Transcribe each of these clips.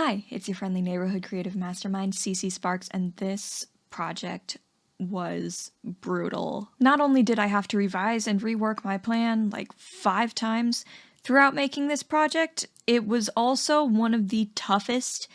Hi, it's your friendly neighborhood creative mastermind, Cici Sparks, and this project was brutal. Not only did I have to revise and rework my plan like 5 times throughout making this project, it was also one of the toughest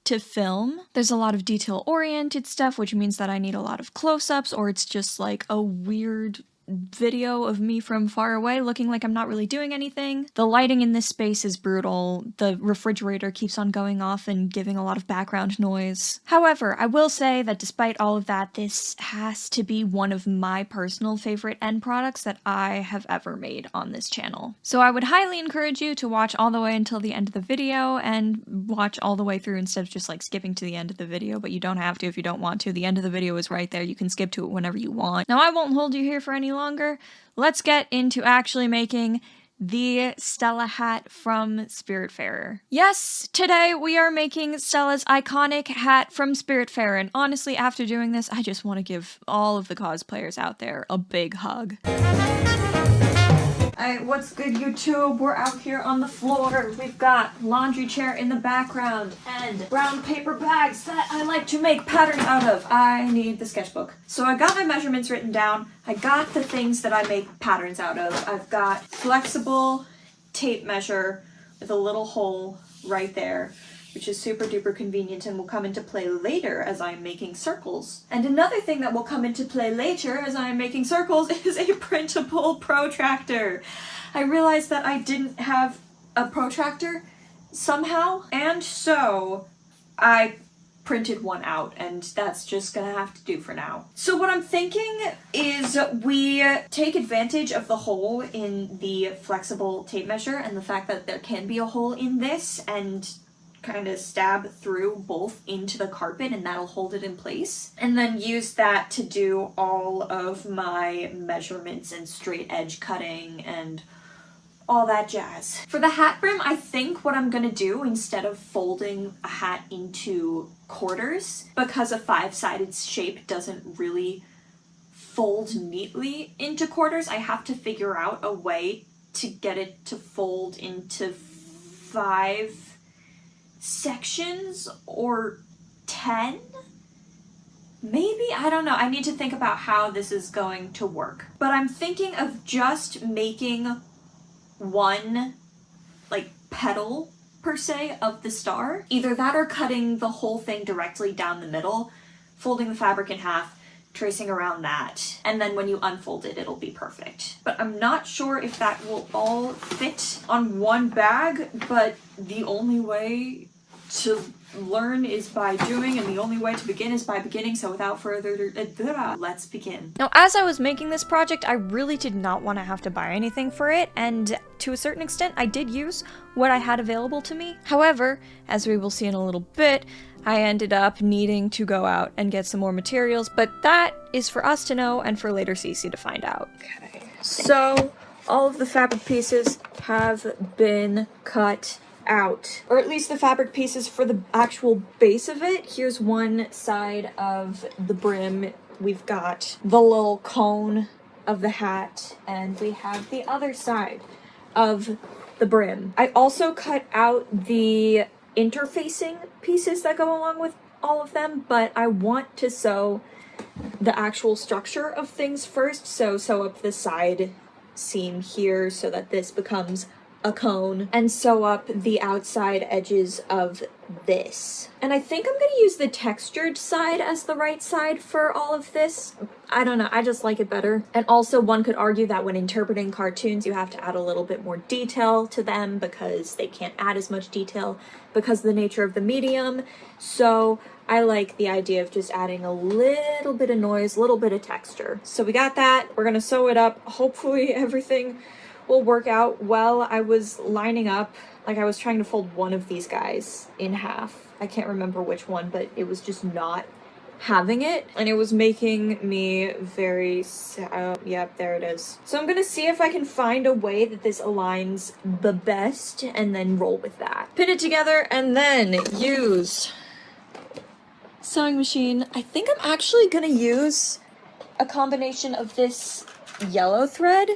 to film. There's a lot of detail-oriented stuff, which means that I need a lot of close-ups, or it's just like a weird video of me from far away looking like I'm not really doing anything. The lighting in this space is brutal. The refrigerator keeps on going off and giving a lot of background noise. However, I will say that despite all of that, this has to be one of my personal favorite end products that I have ever made on this channel. So I would highly encourage you to watch all the way until the end of the video and watch all the way through instead of just like skipping to the end of the video, but you don't have to if you don't want to. The end of the video is right there. You can skip to it whenever you want. Now I won't hold you here for any longer. Let's get into actually making the Stella hat from Spiritfarer. Yes, today we are making Stella's iconic hat from Spiritfarer, and honestly, after doing this, I just want to give all of the cosplayers out there a big hug. Alright, what's good, YouTube? We're out here on the floor. We've got laundry chair in the background and brown paper bags that I like to make patterns out of. I need the sketchbook. So I got my measurements written down. I got the things that I make patterns out of. I've got flexible tape measure with a little hole right there, which is super duper convenient and will come into play later as I'm making circles. And another thing that will come into play later as I'm making circles is a printable protractor. I realized that I didn't have a protractor somehow, and so I printed one out, and that's just gonna have to do for now. So what I'm thinking is we take advantage of the hole in the flexible tape measure and the fact that there can be a hole in this, and kind of stab through both into the carpet, and that'll hold it in place. And then use that to do all of my measurements and straight edge cutting and all that jazz. For the hat brim, I think what I'm gonna do, instead of folding a hat into quarters, because a 5-sided shape doesn't really fold neatly into quarters, I have to figure out a way to get it to fold into 5 sections or 10? Maybe? I don't know. I need to think about how this is going to work. But I'm thinking of just making one, like, petal, per se, of the star. Either that or cutting the whole thing directly down the middle, folding the fabric in half, tracing around that, and then when you unfold it, it'll be perfect. But I'm not sure if that will all fit on one bag, but the only way to learn is by doing, and the only way to begin is by beginning, so without further ado, let's begin. Now, as I was making this project, I really did not want to have to buy anything for it, and to a certain extent, I did use what I had available to me. However, as we will see in a little bit, I ended up needing to go out and get some more materials, but that is for us to know and for later Cici to find out. Okay, so all of the fabric pieces have been cut out, or at least the fabric pieces for the actual base of it. Here's one side of the brim. We've got the little cone of the hat, and we have the other side of the brim. I also cut out the interfacing pieces that go along with all of them, but I want to sew the actual structure of things first, so sew up the side seam here so that this becomes a cone, and sew up the outside edges of this. And I think I'm gonna use the textured side as the right side for all of this. I don't know, I just like it better. And also, one could argue that when interpreting cartoons, you have to add a little bit more detail to them because they can't add as much detail because of the nature of the medium. So I like the idea of just adding a little bit of noise, a little bit of texture. So we got that, we're gonna sew it up. Hopefully everything will work out well. I was lining up, like I was trying to fold one of these guys in half. I can't remember which one, but it was just not having it, and it was making me very sad. Yep, there it is. So I'm gonna see if I can find a way that this aligns the best and then roll with that. Pin it together and then use sewing machine. I think I'm actually gonna use a combination of this yellow thread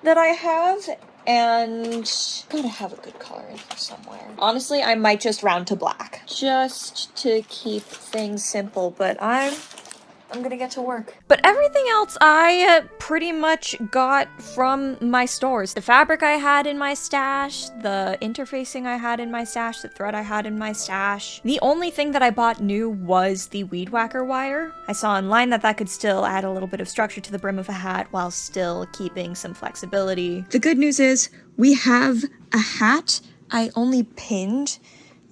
that I have And gotta have a good color in here somewhere. Honestly, I might just round to black just to keep things simple, but I'm gonna get to work. But everything else I pretty much got from my stores. The fabric I had in my stash, the interfacing I had in my stash, the thread I had in my stash. The only thing that I bought new was the weed whacker wire. I saw online that that could still add a little bit of structure to the brim of a hat while still keeping some flexibility. The good news is we have a hat. I only pinned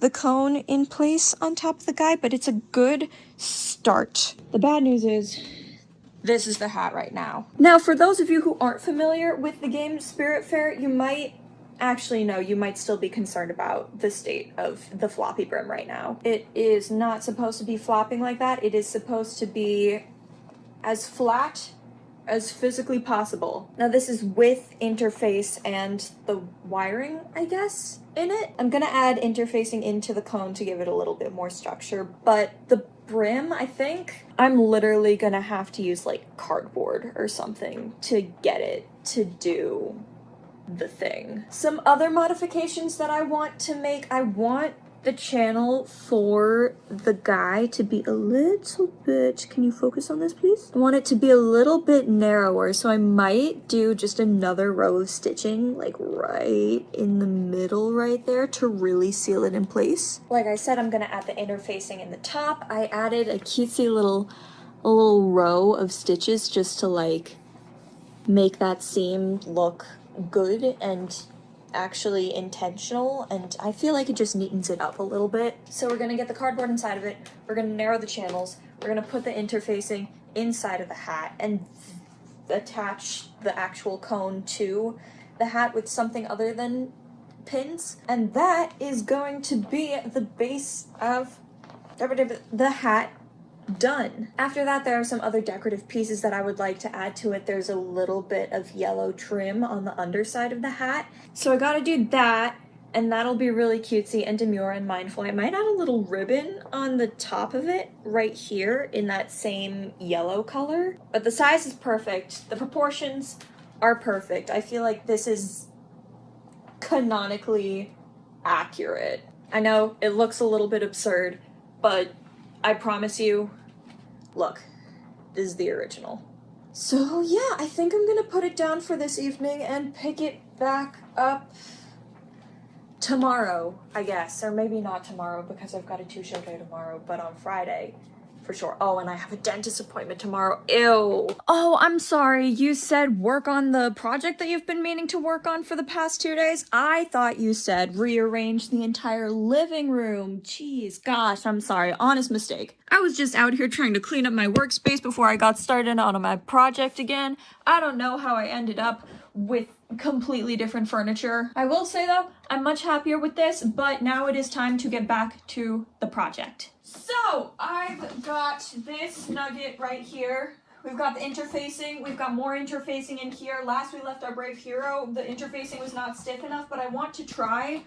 the cone in place on top of the guy, but it's a good start. The bad news is this is the hat right now. Now, for those of you who aren't familiar with the game Spiritfarer, you might still be concerned about the state of the floppy brim right now. It is not supposed to be flopping like that. It is supposed to be as flat as physically possible. Now this is with interface and the wiring, I guess, in it. I'm gonna add interfacing into the cone to give it a little bit more structure, but the brim, I think, I'm literally gonna have to use like cardboard or something to get it to do the thing. Some other modifications that I want to make, I want the channel for the guy to be a little bit, can you focus on this please? I want it to be a little bit narrower, so I might do just another row of stitching like right in the middle right there to really seal it in place. Like I said, I'm gonna add the interfacing in the top. I added a cutesy little row of stitches just to like make that seam look good and actually intentional, and I feel like it just neatens it up a little bit. So we're gonna get the cardboard inside of it, we're gonna narrow the channels, we're gonna put the interfacing inside of the hat and attach the actual cone to the hat with something other than pins, and that is going to be the base of the hat done. After that, there are some other decorative pieces that I would like to add to it. There's a little bit of yellow trim on the underside of the hat, so I gotta do that, and that'll be really cutesy and demure and mindful. I might add a little ribbon on the top of it right here in that same yellow color, but the size is perfect. The proportions are perfect. I feel like this is canonically accurate. I know it looks a little bit absurd, but I promise you, look, this is the original. So yeah, I think I'm gonna put it down for this evening and pick it back up tomorrow, I guess. Or maybe not tomorrow because I've got a 2-show day tomorrow, but on Friday for sure. Oh, and I have a dentist appointment tomorrow. Ew. Oh, I'm sorry. You said work on the project that you've been meaning to work on for the past 2 days? I thought you said rearrange the entire living room. Jeez, gosh, I'm sorry. Honest mistake. I was just out here trying to clean up my workspace before I got started on my project again. I don't know how I ended up with completely different furniture. I will say though, I'm much happier with this, but now it is time to get back to the project. So I've got this nugget right here. We've got the interfacing, we've got more interfacing in here. Last we left our brave hero, the interfacing was not stiff enough, but I want to try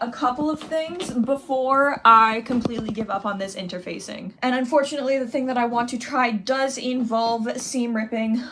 a couple of things before I completely give up on this interfacing. And unfortunately, the thing that I want to try does involve seam ripping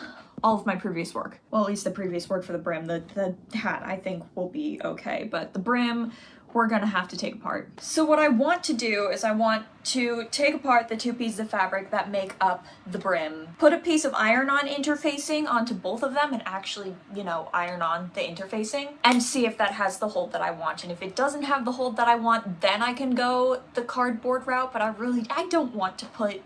all of my previous work. Well, at least the previous work for the brim. The hat, I think, will be okay, but the brim, we're gonna have to take apart. So what I want to do is I want to take apart the 2 pieces of fabric that make up the brim, put a piece of iron-on interfacing onto both of them and actually, you know, iron on the interfacing and see if that has the hold that I want. And if it doesn't have the hold that I want, then I can go the cardboard route, but I don't want to put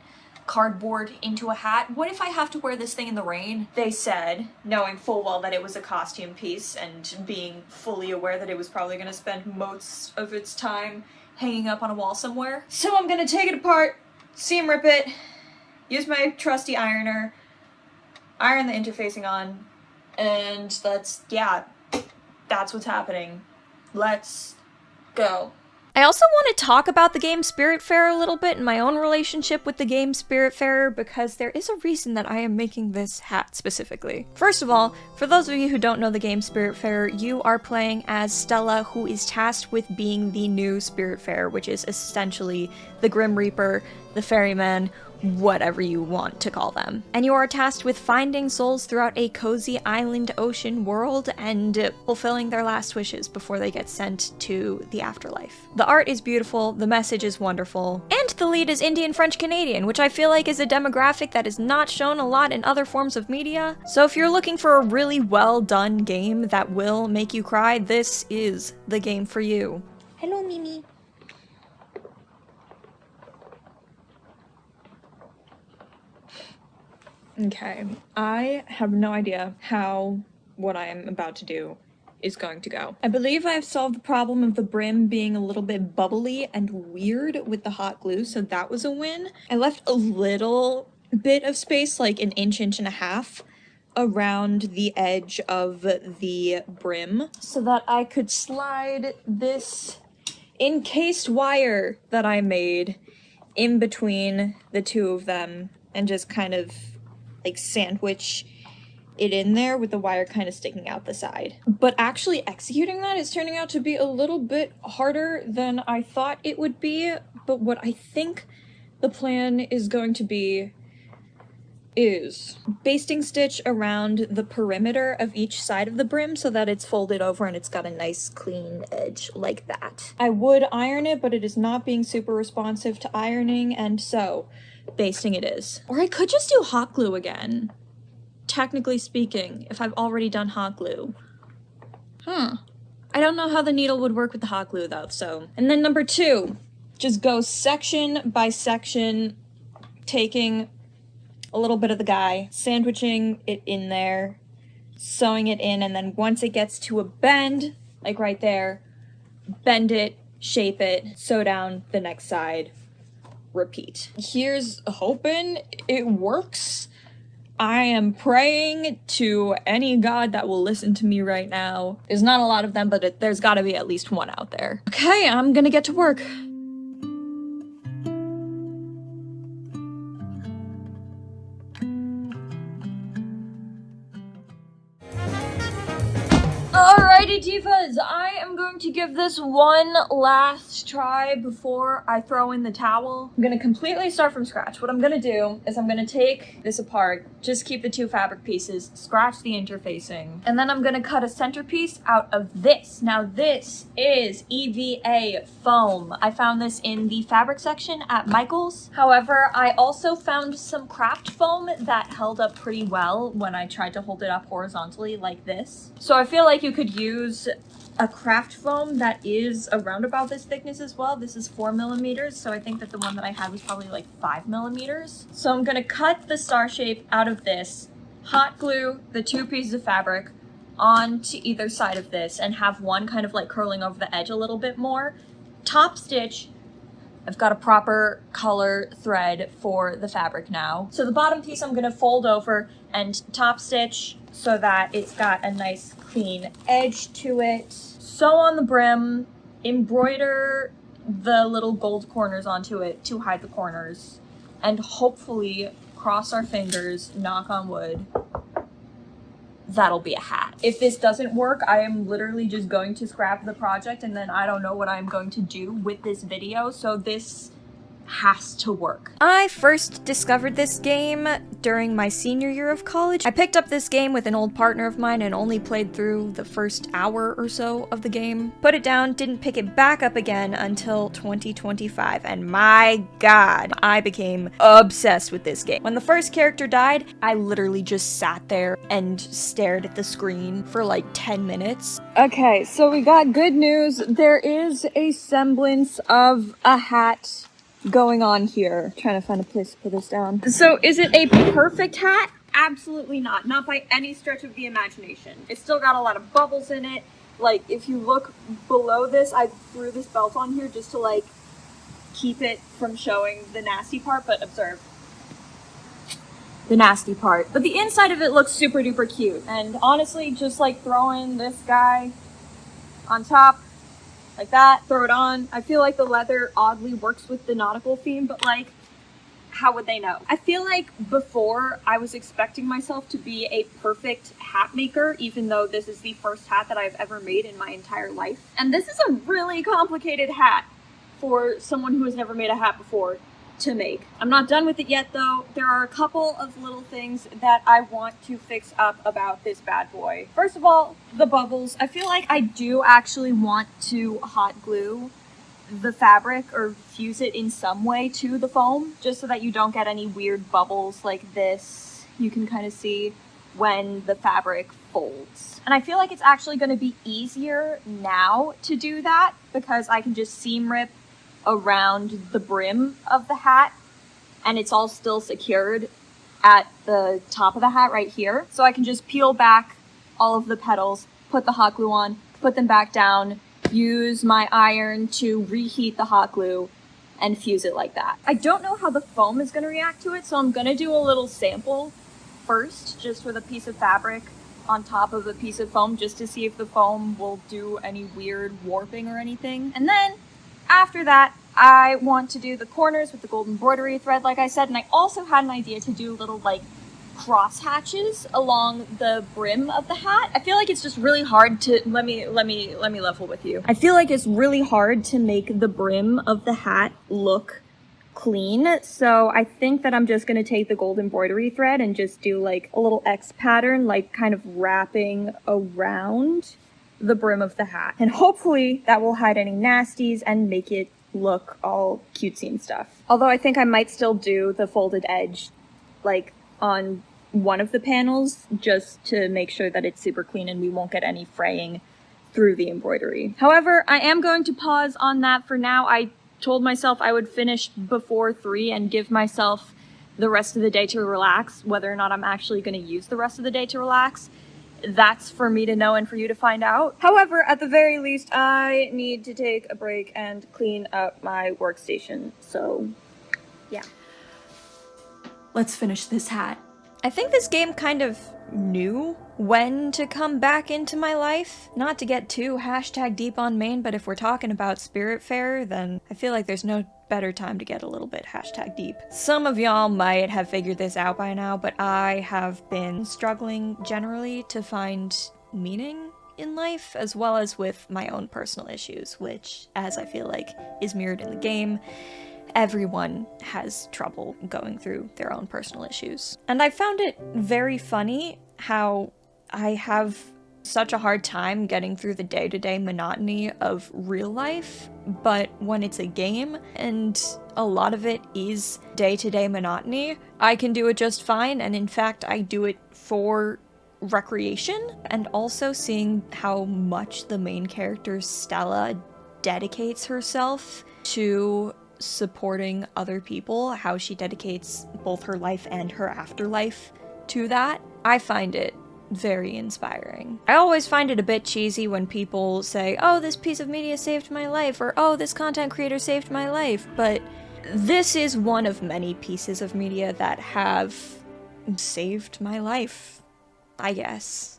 cardboard into a hat. What if I have to wear this thing in the rain? They said, knowing full well that it was a costume piece and being fully aware that it was probably going to spend most of its time hanging up on a wall somewhere. So I'm going to take it apart, seam rip it, use my trusty ironer, iron the interfacing on, and that's what's happening. Let's go. I also want to talk about the game Spiritfarer a little bit and my own relationship with the game Spiritfarer because there is a reason that I am making this hat specifically. First of all, for those of you who don't know the game Spiritfarer, you are playing as Stella, who is tasked with being the new Spiritfarer, which is essentially the Grim Reaper, the ferryman, whatever you want to call them. And you are tasked with finding souls throughout a cozy island ocean world and fulfilling their last wishes before they get sent to the afterlife. The art is beautiful, the message is wonderful, and the lead is Indian French Canadian, which I feel like is a demographic that is not shown a lot in other forms of media. So if you're looking for a really well done game that will make you cry, this is the game for you. Hello, Mimi. Okay, I have no idea how what I am about to do is going to go. I believe I've solved the problem of the brim being a little bit bubbly and weird with the hot glue, so that was a win. I left a little bit of space, like an inch and a half, around the edge of the brim so that I could slide this encased wire that I made in between the two of them and just kind of like sandwich it in there with the wire kind of sticking out the side. But actually executing that is turning out to be a little bit harder than I thought it would be. But what I think the plan is going to be is basting stitch around the perimeter of each side of the brim so that it's folded over and it's got a nice clean edge like that. I would iron it, but it is not being super responsive to ironing, and so basting it is. Or I could just do hot glue again, technically speaking, if I've already done hot glue. I don't know how the needle would work with the hot glue though, so. And then number 2, just go section by section, taking a little bit of the guy, sandwiching it in there, sewing it in, and then once it gets to a bend, like right there, bend it, shape it, sew down the next side, repeat. Here's hoping it works. I am praying to any god that will listen to me right now. There's not a lot of them, but there's gotta be at least one out there. Okay, I'm gonna get to work. Alrighty, divas, I am going to give this one last try before I throw in the towel. I'm gonna completely start from scratch. What I'm gonna do is I'm gonna take this apart, just keep the 2 fabric pieces, scratch the interfacing, and then I'm gonna cut a centerpiece out of this. Now this is EVA foam. I found this in the fabric section at Michael's. However, I also found some craft foam that held up pretty well when I tried to hold it up horizontally like this. So I feel like you could use a craft foam that is around about this thickness as well. This is 4 millimeters, so I think that the one that I had was probably like 5 millimeters. So I'm gonna cut the star shape out of this, hot glue the 2 pieces of fabric onto either side of this, and have one kind of like curling over the edge a little bit more. Top stitch. I've got a proper color thread for the fabric now. So the bottom piece I'm gonna fold over and top stitch so that it's got a nice clean edge to it. Sew on the brim, embroider the little gold corners onto it to hide the corners, and hopefully, cross our fingers, knock on wood, that'll be a hat. If this doesn't work, I am literally just going to scrap the project, and then I don't know what I'm going to do with this video, so this has to work. I first discovered this game during my senior year of college. I picked up this game with an old partner of mine and only played through the first hour or so of the game. Put it down, didn't pick it back up again until 2025, and my god, I became obsessed with this game. When the first character died, I literally just sat there and stared at the screen for like 10 minutes. Okay, so we got good news. There is a semblance of a hat going on here. Trying to find a place to put this down. So is it a perfect hat? Absolutely not. Not by any stretch of the imagination. It's still got a lot of bubbles in it. Like, if you look below this, I threw this belt on here just to like keep it from showing the nasty part, but observe the nasty part. But the inside of it looks super duper cute. And honestly, just like throwing this guy on top like that, throw it on. I feel like the leather oddly works with the nautical theme, but like, how would they know? I feel like before I was expecting myself to be a perfect hat maker, even though this is the first hat that I've ever made in my entire life. And this is a really complicated hat for someone who has never made a hat before. to make. I'm not done with it yet though. There are a couple of little things that I want to fix up about this bad boy. First of all, the bubbles. I feel like I do actually want to hot glue the fabric or fuse it in some way to the foam, just so that you don't get any weird bubbles like this. You can kind of see when the fabric folds. And I feel like it's actually going to be easier now to do that because I can just seam rip around the brim of the hat and it's all still secured at the top of the hat right here. So I can just peel back all of the petals, put the hot glue on, put them back down, use my iron to reheat the hot glue and fuse it like that. I don't know how the foam is going to react to it, so I'm going to do a little sample first, just with a piece of fabric on top of a piece of foam, just to see if the foam will do any weird warping or anything. And then after that, I want to do the corners with the gold embroidery thread, like I said, and I also had an idea to do little like cross hatches along the brim of the hat. I feel like it's just really hard to let me level with you. I feel like it's really hard to make the brim of the hat look clean, so I think that I'm just going to take the gold embroidery thread and just do like a little X pattern, like kind of wrapping around the brim of the hat, and hopefully that will hide any nasties and make it look all cutesy and stuff. Although I think I might still do the folded edge like on one of the panels just to make sure that it's super clean and we won't get any fraying through the embroidery. However, I am going to pause on that for now. I told myself I would finish before 3 and give myself the rest of the day to relax. Whether or not I'm actually going to use the rest of the day to relax, that's for me to know and for you to find out. However, at the very least, I need to take a break and clean up my workstation. So, yeah. Let's finish this hat. I think this game kind of knew when to come back into my life. Not to get too #deep on main, but if we're talking about Spiritfarer, then I feel like there's no better time to get a little bit #deep. Some of y'all might have figured this out by now, but I have been struggling generally to find meaning in life, as well as with my own personal issues, which, as I feel like, is mirrored in the game. Everyone has trouble going through their own personal issues. And I found it very funny how I have such a hard time getting through the day-to-day monotony of real life, but when it's a game and a lot of it is day-to-day monotony, I can do it just fine, and in fact I do it for recreation, and also seeing how much the main character Stella dedicates herself to supporting other people, how she dedicates both her life and her afterlife to that. I find it very inspiring. I always find it a bit cheesy when people say, oh, this piece of media saved my life, or oh, this content creator saved my life, but this is one of many pieces of media that have saved my life, I guess.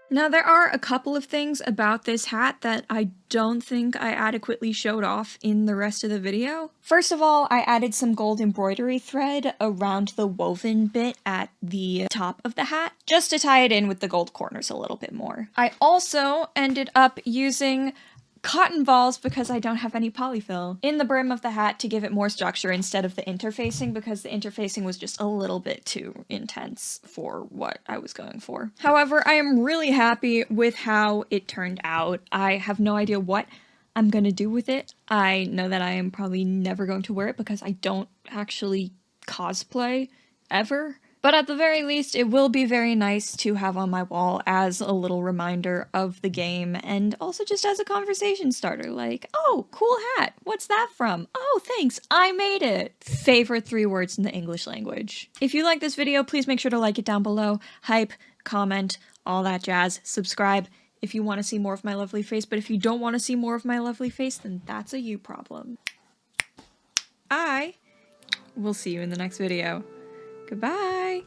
Now, there are a couple of things about this hat that I don't think I adequately showed off in the rest of the video. First of all, I added some gold embroidery thread around the woven bit at the top of the hat, just to tie it in with the gold corners a little bit more. I also ended up using cotton balls, because I don't have any polyfill, in the brim of the hat to give it more structure instead of the interfacing, because the interfacing was just a little bit too intense for what I was going for. However, I am really happy with how it turned out. I have no idea what I'm gonna do with it. I know that I am probably never going to wear it because I don't actually cosplay ever. But at the very least, it will be very nice to have on my wall as a little reminder of the game, and also just as a conversation starter, like, oh, cool hat, what's that from? Oh, thanks, I made it! Favorite 3 words in the English language. If you like this video, please make sure to like it down below, hype, comment, all that jazz, subscribe if you want to see more of my lovely face, but if you don't want to see more of my lovely face, then that's a you problem. I will see you in the next video. Goodbye!